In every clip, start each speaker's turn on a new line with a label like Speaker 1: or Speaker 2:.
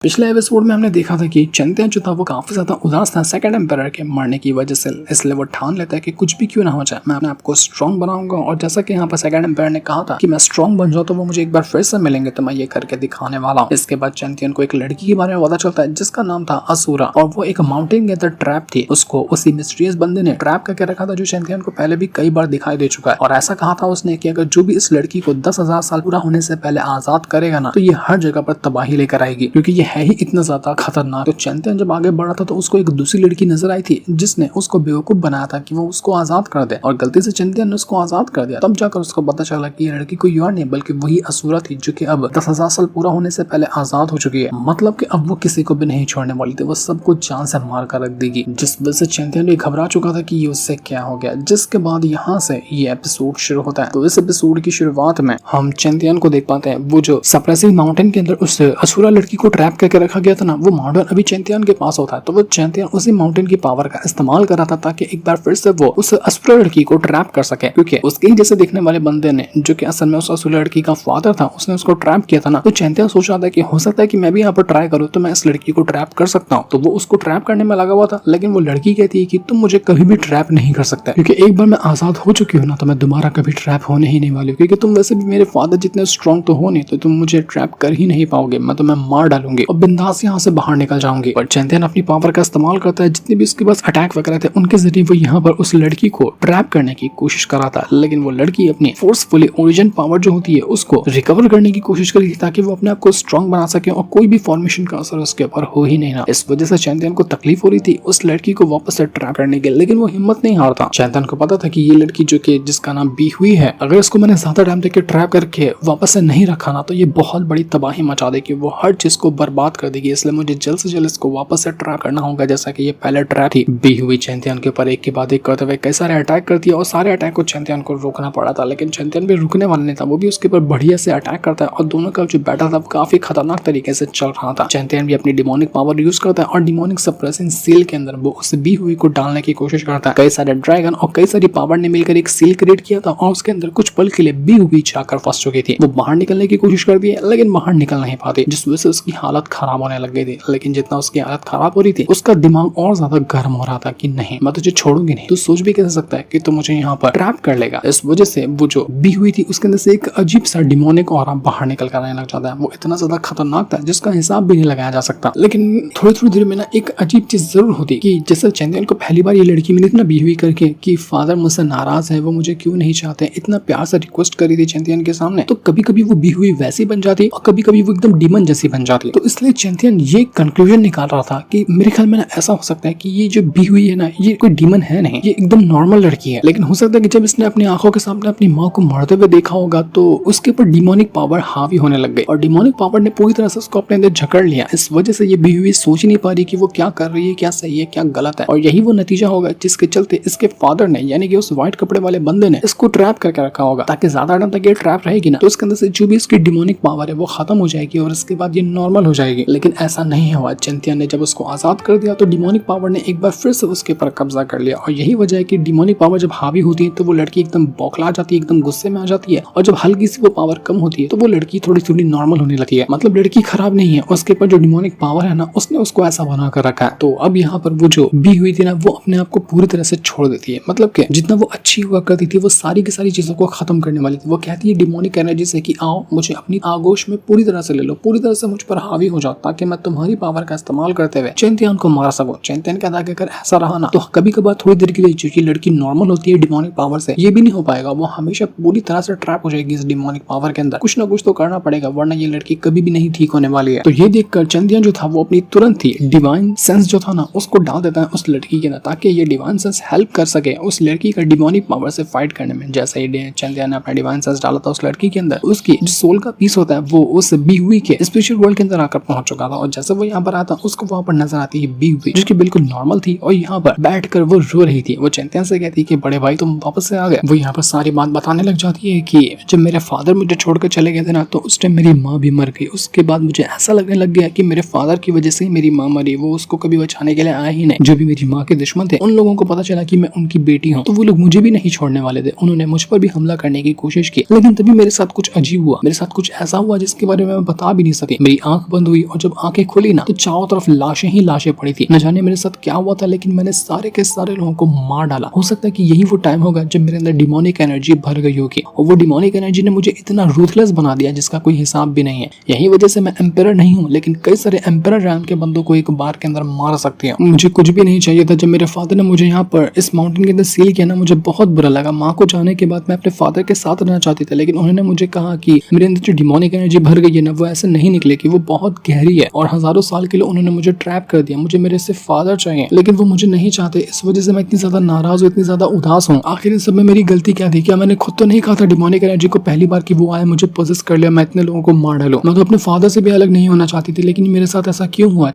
Speaker 1: पिछले एपिसोड में हमने देखा था कि चैंपियन जो था वो काफी ज्यादा उदास था सेकंड एम्पायर के मरने की वजह से, इसलिए वो ठान लेता है कि कुछ भी क्यों ना हो जाए मैं अपने आप को स्ट्रॉन्ग बनाऊंगा। और जैसा कि यहाँ पर सेकंड एम्पायर ने कहा था कि मैं स्ट्रॉन्ग बन जाऊँ तो वो मुझे एक बार फिर से मिलेंगे, तो मैं ये करके दिखाने वाला हूँ। इसके बाद चैंपियन को एक लड़की के बारे में पता चलता है जिसका नाम था असुरा, और वो एक माउंटेन के अंदर ट्रैप थी। उसको उसी मिस्टीरियस बंदे ने ट्रैप करके रखा था जो चैंपियन को पहले भी कई बार दिखाई दे चुका है। और ऐसा कहा था उसने कि अगर जो भी इस लड़की को 10,000 साल पूरा होने से पहले आजाद करेगा ना, तो ये हर जगह पर तबाही लेकर आएगी, क्योंकि ये है ही इतना ज्यादा खतरनाक। तो चैंपियन जब आगे बढ़ा था तो उसको एक दूसरी लड़की नजर आई थी जिसने उसको बेवकूफ बनाया था कि वो उसको आजाद कर दे, और गलती से चैंपियन ने उसको आजाद कर दिया। तब जाकर उसको पता चला कि ये लड़की कोई और नहीं बल्कि वही असुरा थी जो कि अब 10,000 साल पूरा होने से पहले आजाद हो चुकी है। मतलब कि अब वो किसी को भी नहीं छोड़ने वाली थी, वो सबको जान से मार कर रख देगी। जिस वजह से चैंपियन भी घबरा चुका था कि ये उससे क्या हो गया। जिसके बाद यहाँ से ये एपिसोड शुरू होता है। तो इस एपिसोड की शुरुआत में हम चैंपियन को देख पाते हैं, वो जो सप्रेसिव माउंटेन के अंदर उस असुरा लड़की को ट्रैप करके रखा गया था ना, वो माउंटेन अभी चैंपियन के पास होता है। तो वो चैंपियन उसी माउंटेन की पावर का इस्तेमाल कर रहा था ताकि एक बार फिर से वो उस असुरा लड़की को ट्रैप कर सके, क्योंकि उसके ही जैसे दिखने वाले बंदे ने, जो कि असल में उस असुरा लड़की का फादर था, उसने उसको ट्रैप किया था ना। तो चैंपियन सोच रहा था कि हो सकता है कि मैं भी यहाँ पर ट्राई करूँ तो मैं इस लड़की को ट्रैप कर सकता हूँ। तो वो उसको ट्रैप करने में लगा हुआ था, लेकिन वो लड़की कहती है कि तुम मुझे कभी भी ट्रैप नहीं कर सकता, क्योंकि एक बार मैं आजाद हो चुकी हूँ ना, तो मैं दोबारा कभी ट्रैप होने ही नहीं वाली हूँ, क्योंकि तुम वैसे भी मेरे फादर जितने स्ट्रॉन्ग तो हो नहीं, तो तुम मुझे ट्रैप कर ही नहीं पाओगे, मैं तुम्हें मार डालूंगी और बिंदास यहाँ से बाहर निकल जाऊंगी। और चैंपियन अपनी पावर का इस्तेमाल करता है, जितने भी उसके पास अटैक वगैरह थे उनके जरिए वो यहाँ पर उस लड़की को ट्रैप करने की कोशिश कर रहा था। लेकिन वो लड़की अपनी फोर्सफुली ओरिजिन पावर जो होती है उसको रिकवर करने की कोशिश करी ताकि वो अपने आप को स्ट्रॉन्ग बना सके और कोई भी फॉर्मेशन का असर उसके ऊपर हो ही नहीं ना। इस वजह से चैंपियन को तकलीफ हो रही थी उस लड़की को वापस से ट्रैप करने की, लेकिन वो हिम्मत नहीं हारता। चैंपियन को पता था कि ये लड़की जो कि जिसका नाम बी हुई है, अगर इसको मैंने ज्यादा टाइम तक ट्रैप करके वापस से नहीं रखा ना, तो ये बहुत बड़ी तबाही मचा देगी, वो हर चीज को बर्बाद कर देगी। इसलिए मुझे जल्द से जल्द इसको वापस से ट्रैप करना होगा, जैसा कि ये पहले ट्रैप थी। बी हुई चैंपियन के ऊपर एक के बाद एक करते हुए कई सारे अटैक करती है, और सारे अटैक को चैंपियन को रोकना पड़ा था। लेकिन चैंपियन भी रुकने वाला नहीं था, वो भी उसके ऊपर बढ़िया से अटैक करता है, और दोनों का जो बैटल था काफी खतरनाक तरीके से चल रहा था। चैंपियन भी अपनी डिमोनिक पावर यूज करता है, और डिमोनिक सप्रेसिंग सील के अंदर वो उस बी हुई को डालने की कोशिश करता है। कई सारे ड्रैगन और कई सारी पावर ने मिलकर एक सील क्रिएट किया था, और उसके अंदर कुछ पल के लिए बी हुई जाकर फंस चुकी थी। वो बाहर निकलने की कोशिश करती है, लेकिन बाहर निकल नहीं पाती, जिस वजह से उसकी हालत खराब होने लग गई थी। लेकिन जितना उसकी हालत खराब हो रही थी, उसका दिमाग और ज्यादा गर्म हो रहा था कि नहीं, मैं तुझे छोड़ूंगी नहीं, तू सोच भी कैसे सकता है कि तू मुझे यहाँ पर ट्रैप कर लेगा। इस वजह से वो जो बी हुई थी उसके अंदर से एक अजीब सा डिमोनिक ऑरा बाहर निकल कर आने लग जाता है। वो इतना ज्यादा खतरनाक था जिसका हिसाब भी नहीं लगाया जा सकता। लेकिन थोड़ी थोड़ी देर में ना एक अजीब चीज जरूर होती कि जैसे चैंपियन को पहली बार ये लड़की मिली थी ना बी हुई करके, कि फादर मुझसे नाराज है, वो मुझे क्यों नहीं चाहते, इतना प्यार से रिक्वेस्ट करी थी चैंपियन के सामने। तो कभी कभी वो बी हुई वैसी बन जाती और कभी कभी वो एकदम डीमन जैसी बन जाती। तो इसलिए चैंपियन ये कंक्लूजन निकाल रहा था कि मेरे ख्याल में ना ऐसा हो सकता है कि ये जो बी हुई है ना, ये कोई डीमन है नहीं, ये एकदम नॉर्मल लड़की है। लेकिन हो सकता है कि जब इसने अपनी आंखों के सामने अपनी माँ को मरते हुए देखा होगा तो उसके ऊपर डिमोनिक पावर हावी होने लग गई, और डिमोनिक पावर ने पूरी तरह से उसको अपने अंदर जकड़ लिया। इस वजह से ये बी हुई सोच ही नहीं पा रही कि वो क्या कर रही है, क्या सही है, क्या गलत है। और यही वो नतीजा होगा जिसके चलते इसके फादर ने, यानी कि उस व्हाइट कपड़े वाले बंदे ने इसको ट्रैप करके रखा होगा, ताकि ज्यादा टाइम तक ये ट्रैप रहेगी ना, तो उसके अंदर से जो भी इसकी डिमोनिक पावर है वो खत्म हो जाएगी और इसके बाद ये नॉर्मल हो जाएगी। लेकिन ऐसा नहीं हुआ। चैंपियन ने जब उसको आजाद कर दिया तो डिमोनिक पावर ने एक बार फिर से उसके ऊपर कब्जा कर लिया, और यही वजह है कि डिमोनिक पावर जब हावी होती है तो वो लड़की एकदम बौखला जाती है, एकदम गुस्से में आ जाती है, और जब हल्की सी वो पावर कम होती है तो वो लड़की थोड़ी थोड़ी नॉर्मल होने लगती है। मतलब लड़की खराब नहीं है, उसके ऊपर जो डिमोनिक पावर है ना, उसने उसको ऐसा बना कर रखा है। तो अब यहाँ पर वो जो बी हुई थी ना, वो अपने आप को पूरी तरह से छोड़ देती है। मतलब कि जितना वो अच्छी हुआ करती थी वो सारी की सारी चीजों को खत्म करने वाली थी। वो कहती है डिमोनिक एनर्जी से कि आओ मुझे अपनी आगोश में पूरी तरह से ले लो, पूरी तरह से मुझ पर हावी हो जाओ, ताकि मैं तुम्हारी पावर का इस्तेमाल करते हुए चैंपियन को मार सकूं। चैंपियन का आगे अगर ऐसा रहा ना, तो कभी कभार थोड़ी देर के लिए जो कि लड़की नॉर्मल होती है डिमोनिक पावर से, ये भी नहीं हो पाएगा। वो हमेशा पूरी तरह से ट्रैप हो जाएगी इस डिमोनिक पावर के अंदर। कुछ ना कुछ तो करना पड़ेगा, वरना ये लड़की कभी भी नहीं ठीक होने वाली है। तो ये देखकर चैंपियन जो था वो अपनी तुरंत ही डिवाइन सेंस जो था ना, उसको डाल देता है उस लड़की के अंदर, ताकि ये डिवाइन सेंस हेल्प कर सके उस लड़की का डिमोनिक पावर से फाइट करने में। जैसे ही चैंपियन ने अपना डिवाइन सेंस डाला था उस लड़की के अंदर, उसकी जो सोल का पीस होता है वो उस बी हुई के स्पिरिचुअल वर्ल्ड के अंदर आकर पहुंच चुका था। और जैसे वो यहाँ पर आता उसको वहाँ पर नजर आती है बी हुई, जो कि बिल्कुल नॉर्मल थी, और यहाँ पर बैठकर वो रो रही थी। वो चैंपियन से कहती है कि बड़े भाई तुम वापस से आ गए। वो यहाँ पर सारी बात बताने लग जाती है कि जब मेरे फादर मुझे छोड़कर चले गए थे ना, तो उस टाइम मेरी माँ भी मर गई। उसके बाद मुझे ऐसा लगने लग गया कि मेरे फादर की वजह से ही मेरी माँ मरी, वो उसको कभी बचाने के लिए आए ही नहीं। जो भी मेरी माँ के दुश्मन थे उन लोगों को पता चला कि मैं उनकी बेटी हूँ, तो वो लोग मुझे भी नहीं छोड़ने वाले थे। उन्होंने मुझ पर भी हमला करने की कोशिश की, लेकिन तभी मेरे साथ कुछ अजीब हुआ, मेरे साथ कुछ ऐसा हुआ जिसके बारे में मैं बता भी नहीं सकी। मेरी आंख बंद हुई और जब आंखें खुली ना तो चारों तरफ लाशें ही लाशें पड़ी थी। न जाने मेरे साथ क्या हुआ था, लेकिन मैंने सारे के सारे लोगों को मार डाला। हो सकता है कि यही वो टाइम होगा जब मेरे अंदर डिमोनिक एनर्जी भर गई होगी और वो डिमोनिक एनर्जी ने मुझे इतना रूथलेस बना दिया जिसका कोई हिसाब भी नहीं है। यही वजह से मैं एम्पायर नहीं हूँ, लेकिन कई सारे एम्पायर रैंक के बंदों को एक बार के अंदर मार सकती है। मुझे कुछ भी नहीं चाहिए था। जब मेरे फादर ने मुझे यहाँ पर इस माउंटेन के अंदर सील किया ना, मुझे बहुत बुरा लगा। माँ को जाने के बाद मैं अपने फादर के साथ रहना चाहती थी, लेकिन उन्होंने मुझे कहा कि मेरे अंदर जो डिमोनिक एनर्जी भर गई है ना, वो ऐसे नहीं निकलेगी, वो बहुत गहरी है और हजारों साल के लिए उन्होंने मुझे ट्रैप कर दिया। मुझे मेरे से फादर चाहिए, लेकिन वो मुझे नहीं चाहते। इस वजह से मैं इतनी ज्यादा नाराज हूँ, इतनी ज्यादा उदास हूँ। आखिर इस सब में मेरी गलती क्या थी? क्या मैंने खुद तो नहीं कहा था डिमोनिक एनर्जी को पहली बार कि वो आया मुझे पोजेस कर लिया, मैं इतने लोगों को मार डालूं? मैं तो अपने फादर से भी अलग नहीं होना चाहती थी, लेकिन मेरे साथ ऐसा क्यों हुआ?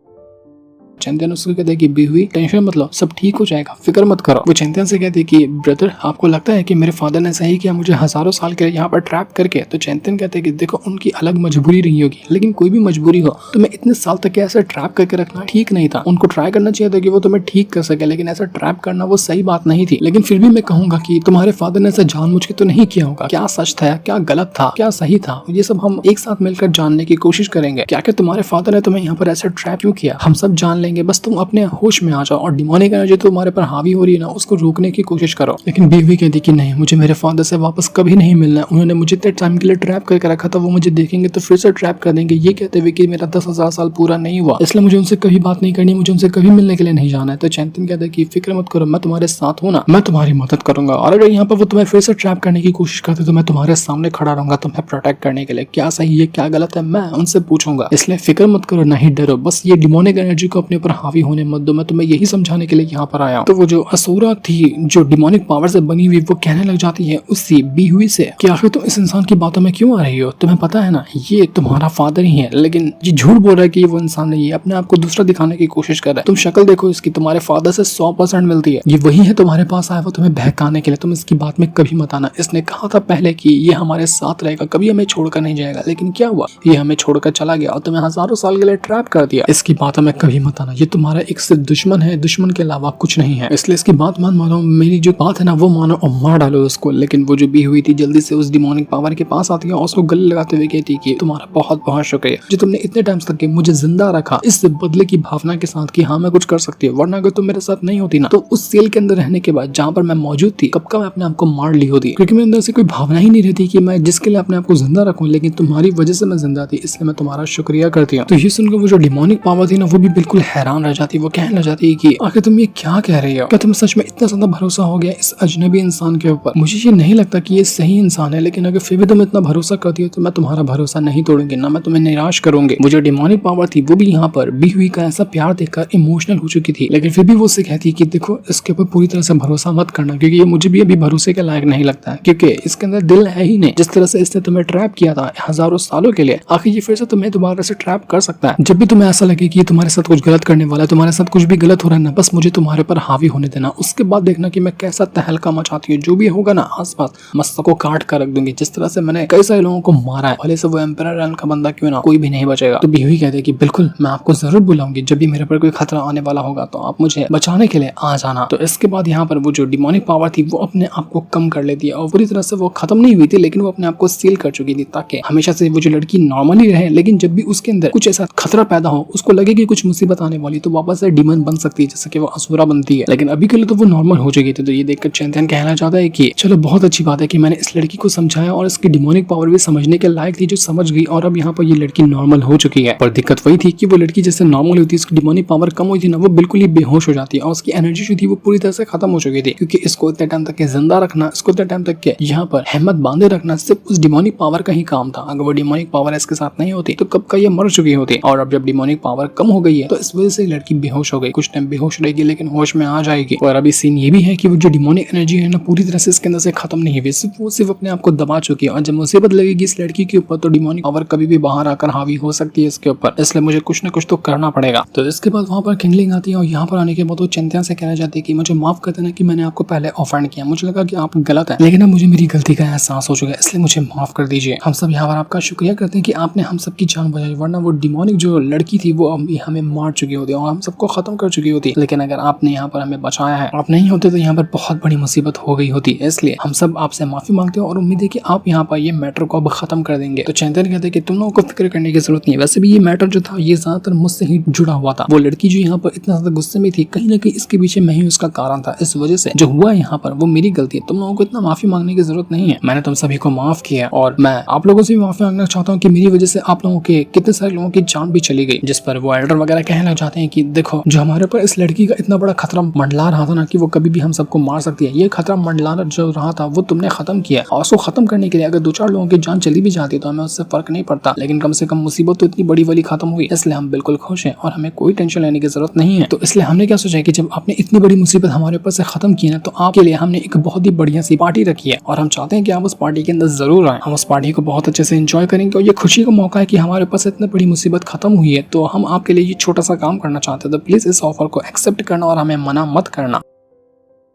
Speaker 1: चैंपियन उसको कहते हैं कि बी हुई टेंशन मतलब सब ठीक हो जाएगा, फिक्र मत करो। वो चैंपियन से कहते हैं कि ब्रदर आपको लगता है कि मेरे फादर ने सही किया मुझे हजारों साल के यहाँ पर ट्रैप करके? तो चैंपियन कहते हैं कि देखो उनकी अलग मजबूरी रही होगी, लेकिन कोई भी मजबूरी हो तो मैं इतने साल तक ऐसा ट्रैप करके रखना ठीक नहीं था। उनको ट्राई करना चाहिए था कि वो तुम्हें ठीक कर सके, लेकिन ऐसा ट्रैप करना वो सही बात नहीं थी। लेकिन फिर भी मैं कहूंगा कि तुम्हारे फादर ने ऐसा जानबूझ के तो नहीं किया होगा। क्या सच था, क्या गलत था, क्या सही था, ये सब हम एक साथ मिलकर जानने की कोशिश करेंगे। क्या तुम्हारे फादर ने तुम्हें यहाँ पर ऐसा ट्रैप क्यों किया, हम सब जान लेंगे। बस तुम अपने होश में आ जाओ और डिमोनिक एनर्जी तो तुम्हारे पर हावी हो रही है ना, उसको रोकने की कोशिश करो। लेकिन बीवी कहती कि नहीं, मुझे मेरे फादर से वापस कभी नहीं मिलना है। उन्होंने मुझे इतने टाइम के लिए ट्रैप करके रखा था, वो मुझे देखेंगे तो फिर से ट्रैप कर देंगे, ये कहते हुए कि मेरा 10,000 साल पूरा नहीं हुआ, इसलिए मुझे उनसे कभी बात नहीं करनी, मुझे उनसे कभी मिलने के लिए नहीं जाना है। तो चैंपियन कहते हैं कि फिक्र मत करो, मैं तुम्हारे साथ हूँ ना, मैं तुम्हारी मदद करूंगा। और अगर यहाँ पर वो तुम्हें फिर से ट्रैप करने की कोशिश करते तो मैं तुम्हारे सामने खड़ा रहूंगा तुम्हें प्रोटेक्ट करने के लिए। क्या सही है क्या गलत है मैं उनसे पूछूंगा, इसलिए फिक्र मत करो, नहीं डरो। बस ये डिमोनिक एनर्जी को अपने ऊपर हावी होने मत दो, मैं तुम्हें यही समझाने के लिए यहाँ पर आया हूँ। तो वो जो असुरा थी जो डिमोनिक पावर से बनी हुई, वो कहने लग जाती है उससे बी हुई से कि आखिर तुम इस इंसान की बातों में क्यों आ रही हो? तुम्हें पता है ना ये तुम्हारा फादर ही है, लेकिन ये झूठ बोल रहा है कि ये वो इंसान नहीं है, अपने आप को दूसरा दिखाने की कोशिश कर रहा है। तुम शक्ल देखो इसकी, तुम्हारे फादर से 100% मिलती है। ये वही है तुम्हारे पास आया वो तुम्हें बहकाने के लिए, तुम इसकी बात में कभी मत आना। इसने कहा था पहले कि ये हमारे साथ रहेगा, कभी हमें छोड़कर नहीं जाएगा, लेकिन क्या हुआ, ये हमें छोड़कर चला गया और तुम्हें हजारों साल के लिए ट्रैप कर दिया। इसकी बातों में कभी मत आना, ये तुम्हारा एक सिर्फ दुश्मन है, दुश्मन के अलावा कुछ नहीं है, इसलिए इसकी बात मानो, मेरी जो बात है ना वो मानो और मार डालो उसको। लेकिन वो जो बी हुई थी जल्दी से उस डिमोनिक पावर के पास आती है और उसको गले लगाते हुए कहती कि तुम्हारा बहुत बहुत शुक्रिया जो तुमने इतने टाइम तक के मुझे जिंदा रखा, इस बदले की भावना के साथ कि हाँ मैं कुछ कर सकती हूँ, वरना अगर तुम मेरे साथ नहीं होती ना तो उस सेल के अंदर रहने के बाद जहाँ पर मैं मौजूद थी कब का मैं अपने आप को मार ली होती, क्योंकि मेरे अंदर से कोई भावना ही नहीं रहती कि मैं जिसके लिए अपने आप को जिंदा रखूं, लेकिन तुम्हारी वजह से मैं जिंदा थी, इसलिए मैं तुम्हारा शुक्रिया करती हूँ। तो ये सुनकर वो जो डिमोनिक पावर थी ना वो भी बिल्कुल हैरान रह जाती है। वो कहने लग जाती है कि आखिर तुम ये क्या कह रही हो, क्या तुम्हें सच में इतना ज्यादा भरोसा हो गया इस अजनबी इंसान के ऊपर? मुझे ये नहीं लगता कि ये सही इंसान है, लेकिन अगर फिर भी तुम इतना भरोसा करती हो तो मैं तुम्हारा भरोसा नहीं तोड़ूंगी, ना मैं तुम्हें निराश करूंगी। वो जो डिमोनिक पावर थी वो भी यहाँ पर बी हुई का ऐसा प्यार देखकर इमोशनल हो चुकी थी, लेकिन फिर भी वो उससे कहती कि देखो इसके ऊपर पूरी तरह से भरोसा मत करना, क्योंकि ये मुझे भी अभी भरोसे के लायक नहीं लगता है, क्योंकि इसके अंदर दिल है ही नहीं। जिस तरह से इसने तुम्हें ट्रैप किया था हजारों सालों के लिए, आखिर ये फिर से तुम्हें दोबारा से ट्रैप कर सकता है? जब भी तुम्हें ऐसा लगे कि तुम्हारे साथ कुछ गलत करने वाला है, तुम्हारे साथ कुछ भी गलत हो रहा है ना, बस मुझे तुम्हारे पर हावी होने देना, उसके बाद देखना कि मैं कैसा तहलका मचाती हूँ। जो भी होगा ना आसपास मैं सबको काट कर रख दूंगी, जिस तरह से मैंने कई सारे लोगों को मारा है, भले से वो एम्पायर रैंक का बंदा क्यों ना, कोई भी नहीं बचेगा। तो बीवी कहते हैं कि बिल्कुल मैं आपको जरूर बुलाऊंगी, जब भी मेरे पर कोई खतरा आने वाला होगा तो आप मुझे बचाने के लिए आ जाना। तो इसके बाद यहाँ पर वो जो डिमोनिक पावर थी वो अपने आप को कम कर लेती है और पूरी तरह से वो खत्म नहीं हुई थी, लेकिन वो अपने आप को सील कर चुकी थी ताकि हमेशा से वो जो लड़की नॉर्मली रहे, लेकिन जब भी उसके अंदर कुछ ऐसा खतरा पैदा हो, उसको लगे कि कुछ मुसीबत आने वाली, तो वापस से डिमन बन सकती है, जैसे कि वो असुरा बनती है। लेकिन अभी के लिए तो वो नॉर्मल हो चुकी थी। तो ये देखकर चैंपियन कहना चाहता है कि चलो बहुत अच्छी बात है कि मैंने इस लड़की को समझाया और इसकी डिमोनिक पावर भी समझने के लायक थी, जो समझ गई, और अब यहाँ पर ये लड़की नॉर्मल हो चुकी है। पर दिक्कत वही थी कि वो लड़की जैसे नॉर्मल होती है, इसकी डिमोनिक पावर कम हुई थी ना, वो बिल्कुल ही बेहोश हो जाती है और उसकी एनर्जी जो थी वो पूरी तरह से खत्म हो चुकी थी, क्योंकि इसको इतने टाइम तक जिंदा रखना, इसको इतने टाइम तक के यहाँ पर हिम्मत बांधे रखना सिर्फ उस डिमोनिक पावर का ही काम था। अगर वो डिमोनिक पावर इसके साथ नहीं होती तो कब का ये मर चुकी होती। और अब जब डिमोनिक पावर कम हो गई है तो इस वजह से लड़की बेहोश हो गई, कुछ टाइम बेहोश रहेगी लेकिन होश में आ जाएगी। और अभी सीन ये भी है कि वो जो डिमोनिक एनर्जी है ना पूरी तरह से इसके अंदर से खत्म नहीं हुई, वो सिर्फ अपने आप को दबा चुकी है, और जब मुसीबत लगेगी इस लड़की के ऊपर तो डिमोनिक पावर कभी भी बाहर आकर हावी हो सकती है इसके ऊपर, इसलिए मुझे कुछ ना कुछ तो करना पड़ेगा। तो इसके बाद वहाँ पर किंगलिंग आती है और यहाँ पर आने के बाद वो चिंता से कहना चाहती है कि मुझे माफ कर देना कि मैंने आपको पहले ऑफेंड किया, मुझे लगा कि आप गलत है, लेकिन अब मुझे मेरी गलती का एहसास हो चुका है, इसलिए मुझे माफ कर दीजिए। हम सब यहाँ पर आपका शुक्रिया करते हैं कि आपने हम सबकी जान बचाई, वरना वो डिमोनिक जो लड़की थी वो हमें मार चुकी चुकी होती और हम सबको खत्म कर चुकी होती, लेकिन अगर आपने यहाँ पर हमें बचाया है, आप नहीं होते तो यहाँ पर बहुत बड़ी मुसीबत हो गई होती। इसलिए हम सब आपसे माफी मांगते हैं और उम्मीद है कि आप यहाँ पर ये मैटर को अब खत्म कर देंगे। तो चैंतन कहते हैं कि तुम लोगों को फिक्र करने की जरूरत नहीं है। वैसे भी ये मैटर जो था ये ज्यादातर मुझसे ही जुड़ा हुआ था। वो लड़की जो यहाँ पर इतना ज्यादा गुस्से में थी, कहीं ना कहीं इसके पीछे मैं ही उसका कारण था। इस वजह से जो हुआ यहाँ पर वो मेरी गलती है। तुम लोगों को इतना माफी मांगने की जरूरत नहीं है। मैंने तुम सभी को माफ किया और मैं आप लोगों से भी माफी मांगना चाहता हूँ कि मेरी वजह से आप लोगों के कितने सारे लोगों की जान भी चली गई। जिस पर वो एल्डर वगैरह कहने लग जाते हैं कि देखो, जो हमारे ऊपर इस लड़की का इतना बड़ा खतरा मंडला रहा था ना कि वो कभी भी हम सबको मार सकती है, ये खतरा मंडलाना जो रहा था वो तुमने खत्म किया। और उसको खत्म करने के लिए अगर 2-4 लोगों की जान चली भी जाती तो हमें उससे फर्क नहीं पड़ता, लेकिन कम से कम मुसीबत तो इतनी बड़ी वाली खत्म हुई। इसलिए हम बिल्कुल खुश हैं और हमें कोई टेंशन लेने की जरूरत नहीं है। तो इसलिए हमने क्या सोचा कि जब आपने इतनी बड़ी मुसीबत हमारे ऊपर से खत्म की ना, तो आपके लिए हमने एक बहुत ही बढ़िया सी पार्टी रखी है और हम चाहते हैं कि आप उस पार्टी के अंदर जरूर आए। हम उस पार्टी को बहुत अच्छे से एंजॉय करेंगे और ये खुशी का मौका है कि हमारे ऊपर से इतनी बड़ी मुसीबत खत्म हुई है, तो हम आपके लिए ये छोटा सा काम करना चाहते हैं। तो प्लीज इस ऑफर को एक्सेप्ट करना और हमें मना मत करना।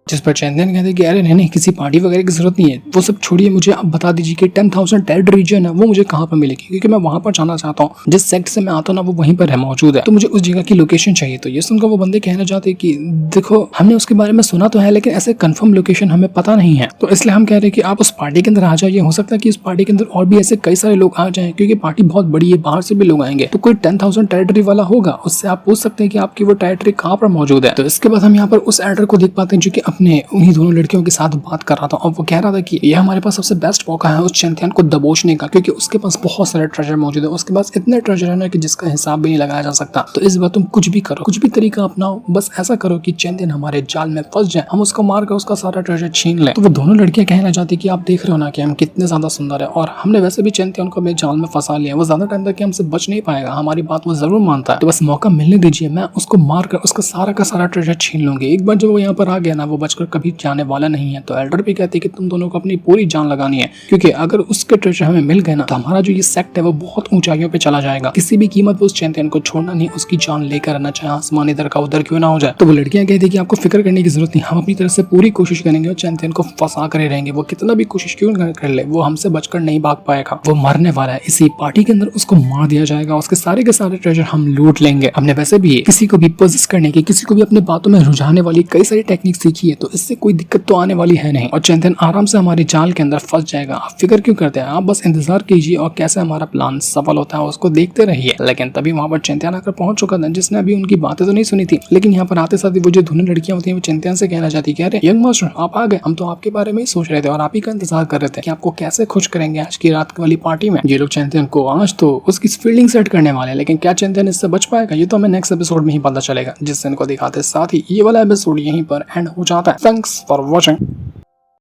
Speaker 1: जिस पर चैंदियन कहते हैं कि अरे नहीं, किसी पार्टी वगैरह की जरूरत नहीं है, वो सब छोड़िए, मुझे आप बता दीजिए कि 10,000 टेड रीजन है वो मुझे कहाँ पर मिलेगी, क्योंकि मैं वहां पर जाना चाहता हूँ। जिस सेक्ट से मैं आता हूँ ना वो वहीं पर है मौजूद है, तो मुझे उस जगह की लोकेशन चाहिए। तो ये सुनकर वो बंदे कहना चाहते कि देखो, हमने उसके बारे में सुना तो है लेकिन ऐसे कंफर्म लोकेशन हमें पता नहीं है, तो इसलिए हम कह रहे हैं कि आप उस पार्टी के अंदर आ जाइए। हो सकता है कि उस पार्टी के अंदर और भी ऐसे कई सारे लोग आ जाएं, क्योंकि पार्टी बहुत बड़ी है, बाहर से भी लोग आएंगे। तो कोई 10,000 टेरिटरी वाला होगा, उससे आप पूछ सकते हैं कि आपकी वो टेरिटरी कहाँ पर मौजूद है। तो इसके बाद हम यहाँ पर उस एल्डर को देख पाते हैं जो कि अपने उन्हीं दोनों लड़कियों के साथ बात कर रहा था और वो कह रहा था कि ये हमारे पास सबसे बेस्ट मौका है उस चैंपियन को दबोचने का, क्योंकि उसके पास बहुत सारे ट्रेजर मौजूद है। उसके पास इतने ट्रेजर है ना कि जिसका हिसाब भी नहीं लगाया जा सकता। तो इस बार तुम कुछ भी करो, कुछ भी तरीका अपनाओ, बस ऐसा करो कि चैंपियन हमारे जाल में फंस जाए, हम उसको मार कर उसका सारा ट्रेजर छीन लें। तो वो दोनों लड़कियां कहना चाहती कि आप देख रहे हो ना कि हम कितने ज्यादा सुंदर है और हमने वैसे भी चैंपियन को अपने जाल में फंसा लिया, वो ज्यादा टाइम तक हमसे बच नहीं पाएगा, हमारी बात वो जरूर मानता है। तो बस मौका मिलने दीजिए, मैं उसको मार कर उसका सारा का सारा ट्रेजर छीन लूंगी। एक बार जब वो यहाँ पर आ गया ना, वो बचकर कभी जाने वाला नहीं है। तो एल्डर भी कहते हैं कि तुम दोनों को अपनी पूरी जान लगानी है, क्योंकि अगर उसके ट्रेजर हमें मिल गए ना तो हमारा जो ये सेक्ट है वो बहुत ऊंचाइयों पे चला जाएगा। किसी भी कीमत पर उस चैंपियन को छोड़ना नहीं, उसकी जान लेकर आना, चाहे आसमान इधर का उधर क्यों ना हो जाए। तो वो लड़कियां कहती है कि आपको फिक्र करने की जरूरत नहीं, हम अपनी तरफ से पूरी कोशिश करेंगे और चैंपियन को फंसा कर रहेंगे। वो कितना भी कोशिश क्यों कर ले, वो हमसे बचकर नहीं भाग पाएगा, वो मरने वाला है। इसी पार्टी के अंदर उसको मार दिया जाएगा, उसके सारे के सारे ट्रेजर हम लूट लेंगे। हमने वैसे भी किसी को भी पोजेस करने की, किसी को भी अपने बातों में रुझाने वाली कई सारी टेक्निक सीखी है, तो इससे कोई दिक्कत तो आने वाली है नहीं और चैंपियन आराम से हमारे जाल के अंदर फंस जाएगा। आप फिक्र क्यों करते हैं, आप बस इंतजार कीजिए और कैसे हमारा प्लान सफल होता है उसको देखते रहिए। लेकिन तभी वहां पर चैंपियन आकर पहुंच चुका था, जिसने अभी उनकी बातें तो नहीं सुनी थी, लेकिन यहाँ पर आते साथ वो जो दोनों लड़कियां होती हैं वो चैंपियन से कहना चाहती है, अरे यंग मास्टर आप आ गए, हम तो आपके बारे में ही सोच रहे थे और आप ही का इंतजार कर रहे थे कि आपको कैसे खुश करेंगे आज की रात वाली पार्टी में। ये लोग चैंपियन को आज तो उसकी फील्डिंग सेट करने वाले हैं, लेकिन क्या चैंपियन इससे बच पाएगा ये तो हमें नेक्स्ट एपिसोड में ही पता चलेगा, जिससे इनको दिखाते। साथ ही ये वाला एपिसोड यहीं पर एंड हो जाता है। Thanks for watching.